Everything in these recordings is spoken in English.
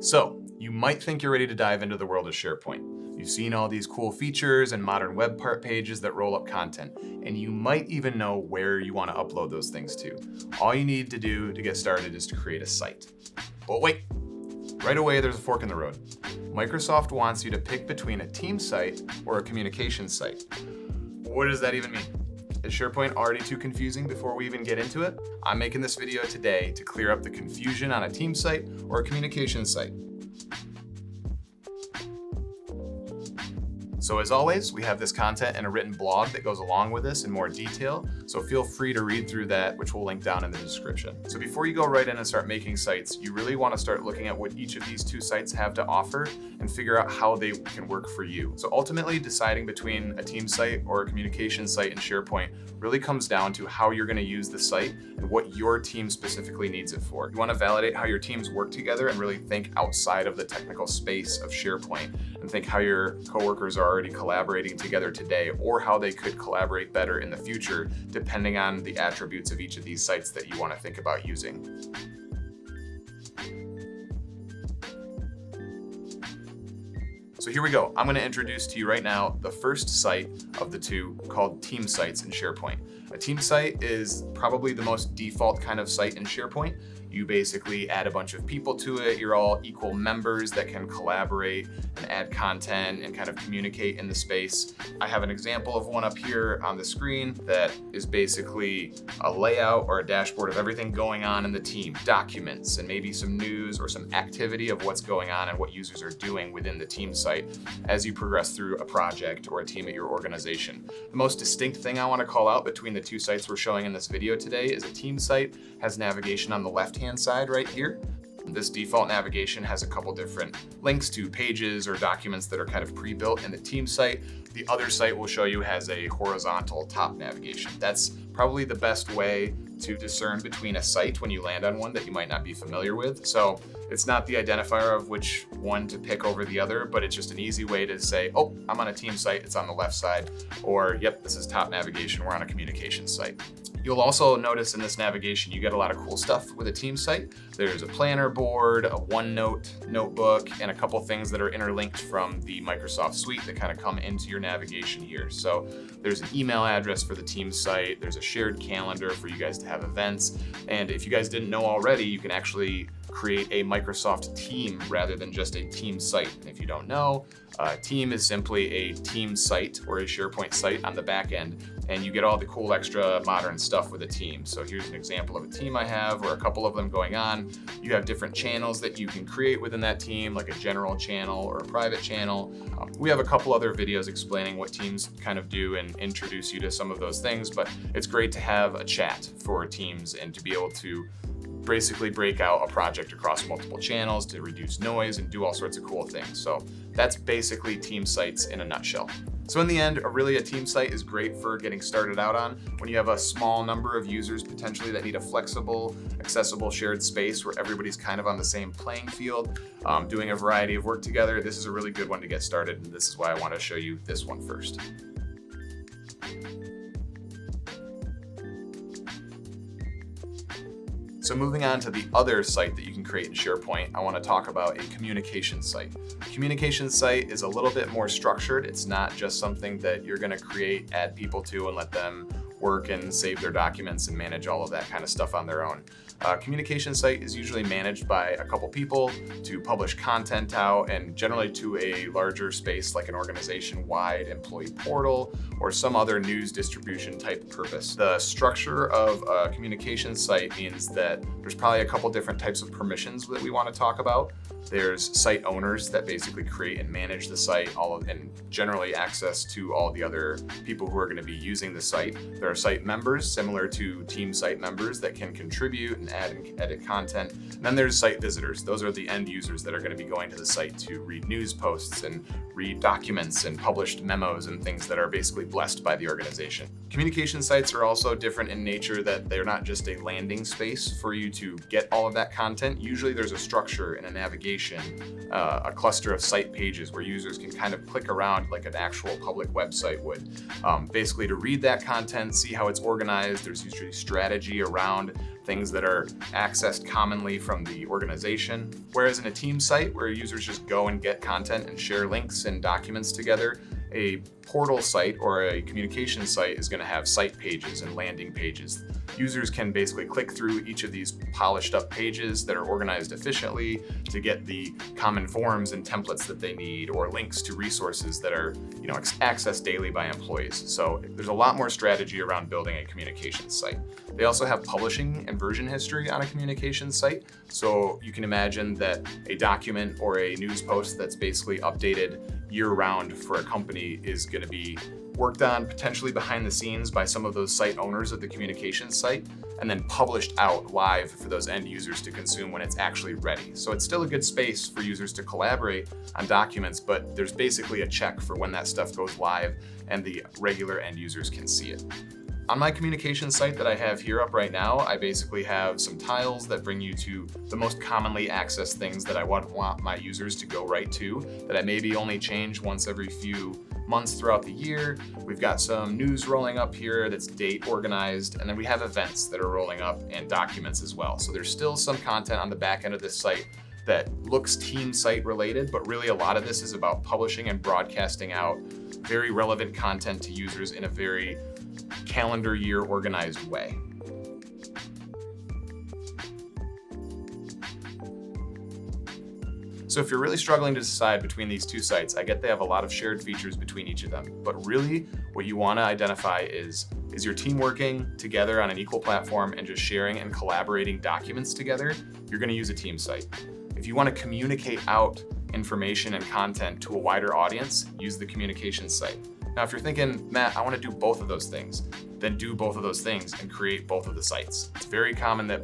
So, you might think you're ready to dive into the world of SharePoint. You've seen all these cool features and modern web part pages that roll up content, and you might even know where you want to upload those things to. All you need to do to get started is to create a site. But wait, right away there's a fork in the road. Microsoft wants you to pick between a team site or a communication site. What does that even mean? Is SharePoint already too confusing before we even get into it? I'm making this video today to clear up the confusion on a team site or a communication site. So as always, we have this content in a written blog that goes along with this in more detail, so feel free to read through that, which we'll link down in the description. So before you go right in and start making sites, you really want to start looking at what each of these two sites have to offer and figure out how they can work for you. So ultimately, deciding between a team site or a communication site in SharePoint really comes down to how you're going to use the site and what your team specifically needs it for. You want to validate how your teams work together and really think outside of the technical space of SharePoint and think how your coworkers are already collaborating together today or how they could collaborate better in the future, depending on the attributes of each of these sites that you want to think about using. So here we go. I'm going to introduce to you right now the first site of the two called team sites in SharePoint. A team site is probably the most default kind of site in SharePoint. You basically add a bunch of people to it. You're all equal members that can collaborate and add content and kind of communicate in the space. I have an example of one up here on the screen that is basically a layout or a dashboard of everything going on in the team, documents, and maybe some news or some activity of what's going on and what users are doing within the team site as you progress through a project or a team at your organization. The most distinct thing I want to call out between the two sites we're showing in this video today is a team site has navigation on the left-hand side right here. This default navigation has a couple different links to pages or documents that are kind of pre-built in the team site. The other site we'll show you has a horizontal top navigation. That's probably the best way to discern between a site when you land on one that you might not be familiar with. So it's not the identifier of which one to pick over the other, but it's just an easy way to say, oh, I'm on a team site, it's on the left side, or yep, this is top navigation, we're on a communication site. You'll also notice in this navigation, you get a lot of cool stuff with a team site. There's a planner board, a OneNote notebook, and a couple things that are interlinked from the Microsoft suite that kind of come into your navigation here. So there's an email address for the team site. There's a shared calendar for you guys to have events. And if you guys didn't know already, you can actually create a Microsoft team rather than just a team site. And if you don't know, team is simply a team site or a SharePoint site on the back end, and you get all the cool extra modern stuff with a team. So here's an example of a team I have, or a couple of them going on. You have different channels that you can create within that team, like a general channel or a private channel. We have a couple other videos explaining what teams kind of do and introduce you to some of those things, but it's great to have a chat for teams and to be able to basically break out a project across multiple channels to reduce noise and do all sorts of cool things. So that's basically team sites in a nutshell. So in the end, really a team site is great for getting started out on when you have a small number of users potentially that need a flexible, accessible shared space where everybody's kind of on the same playing field, doing a variety of work together. This is a really good one to get started, and this is why I want to show you this one first. So moving on to the other site that you can create in SharePoint, I want to talk about a communication site. A communication site is a little bit more structured. It's not just something that you're going to create, add people to, and let them work and save their documents and manage all of that kind of stuff on their own. Communication site is usually managed by a couple people to publish content out, and generally to a larger space like an organization-wide employee portal or some other news distribution type purpose. The structure of a communication site means that there's probably a couple different types of permissions that we want to talk about. There's site owners that basically create and manage the site, and generally access to all the other people who are going to be using the site. There are site members, similar to team site members, that can contribute and add and edit content. And then there's site visitors. Those are the end users that are going to be going to the site to read news posts and read documents and published memos and things that are basically blessed by the organization. Communication sites are also different in nature, that they're not just a landing space for you to get all of that content. Usually there's a structure and a navigation, a cluster of site pages where users can kind of click around like an actual public website would, basically to read that content, see how it's organized. There's usually strategy around things that are accessed commonly from the organization. Whereas in a team site where users just go and get content and share links and documents together, a portal site or a communication site is going to have site pages and landing pages. Users can basically click through each of these polished up pages that are organized efficiently to get the common forms and templates that they need, or links to resources that are, accessed daily by employees. So there's a lot more strategy around building a communication site. They also have publishing and version history on a communication site. So you can imagine that a document or a news post that's basically updated year-round for a company is going to be worked on potentially behind the scenes by some of those site owners of the communication site, and then published out live for those end users to consume when it's actually ready. So it's still a good space for users to collaborate on documents, but there's basically a check for when that stuff goes live and the regular end users can see it. On my communication site that I have here up right now, I basically have some tiles that bring you to the most commonly accessed things that I want my users to go right to, that I maybe only change once every few months throughout the year. We've got some news rolling up here that's date organized, and then we have events that are rolling up and documents as well. So there's still some content on the back end of this site that looks team site related, but really a lot of this is about publishing and broadcasting out very relevant content to users in a very calendar year organized way. So if you're really struggling to decide between these two sites, I get they have a lot of shared features between each of them, but really what you want to identify is your team working together on an equal platform and just sharing and collaborating documents together? You're going to use a team site. If you want to communicate out information and content to a wider audience, use the communication site. Now, if you're thinking, Matt, I want to do both of those things, then do both of those things and create both of the sites. It's very common that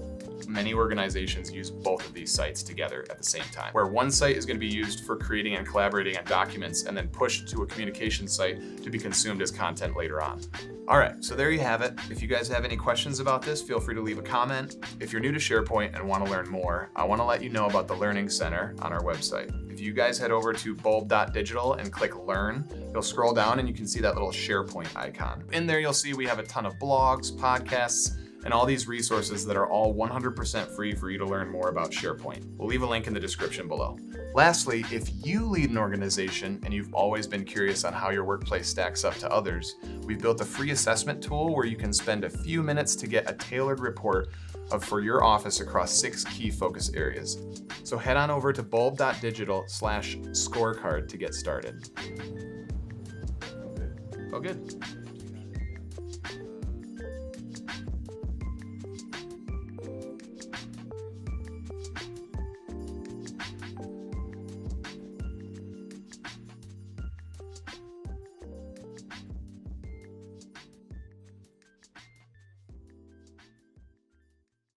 many organizations use both of these sites together at the same time, where one site is going to be used for creating and collaborating on documents and then pushed to a communication site to be consumed as content later on. All right, so there you have it. If you guys have any questions about this, feel free to leave a comment. If you're new to SharePoint and want to learn more, I want to let you know about the Learning Center on our website. If you guys head over to bulb.digital and click Learn, you'll scroll down and you can see that little SharePoint icon. In there, you'll see we have a ton of blogs, podcasts, and all these resources that are all 100% free for you to learn more about SharePoint. We'll leave a link in the description below. Lastly, if you lead an organization and you've always been curious on how your workplace stacks up to others, we've built a free assessment tool where you can spend a few minutes to get a tailored report for your office across 6 key focus areas. So head on over to bulb.digital/scorecard to get started. Oh, good.